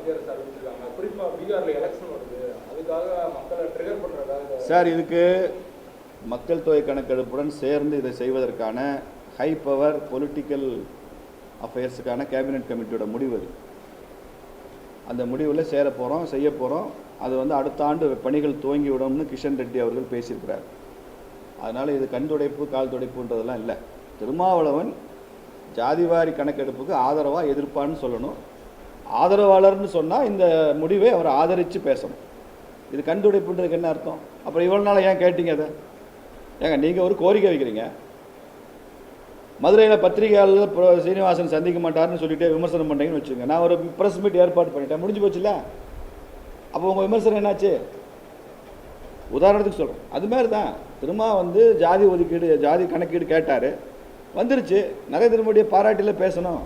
மத்திய அரசு அறிவிச்சிருக்காங்க. குறிப்பாக பீகார்ல எலெக்ஷன் வருது, அதுக்காக மக்களை ட்ரிகர் பண்ணுறதுக்காக. சார், இதுக்கு மக்கள் தொகை கணக்கெடுப்புடன் சேர்ந்து இதை செய்வதற்கான ஹை பவர் பொலிட்டிக்கல் அஃபேர்ஸுக்கான கேபினெட் கமிட்டியோட முடிவு அது. அந்த முடிவில் சேர போகிறோம், செய்ய போகிறோம். அது வந்து அடுத்த ஆண்டு பணிகள் துவங்கி விடும்னு கிஷன் ரெட்டி அவர்கள் பேசியிருக்கிறார். அதனால் இது கண் துடைப்பு கால் துடைப்புன்றதெல்லாம் இல்லை. திருமாவளவன் ஜாதிவாரி கணக்கெடுப்புக்கு ஆதரவாக எதிர்ப்பான்னு சொல்லணும். ஆதரவாளர்னு சொன்னால் இந்த முடிவை அவர் ஆதரித்து பேசணும். இது கண் துடைப்புன்றதுக்கு என்ன அர்த்தம்? அப்புறம் இவ்வளோ நாள் ஏன் கேட்டீங்க அதை? ஏங்க நீங்கள் ஒரு கோரிக்கை வைக்கிறீங்க, மதுரையில் பத்திரிகையாளர் சீனிவாசன் சந்திக்க மாட்டார்னு சொல்லிட்டு விமர்சனம் பண்ணுறீங்கன்னு வச்சுக்கோங்க. நான் ஒரு ப்ரெஸ் மீட் ஏற்பாடு பண்ணிட்டேன், முடிஞ்சு போச்சுல்ல? அப்போ உங்கள் விமர்சனம் என்னாச்சு? உதாரணத்துக்கு சொல்கிறேன். அதுமாதிரி தான் திரும்ப வந்து ஜாதி ஒதுக்கீடு ஜாதி கணக்கீடு கேட்டார், வந்துருச்சு. நரேந்திர மோடியை பாராட்டியில் பேசணும்.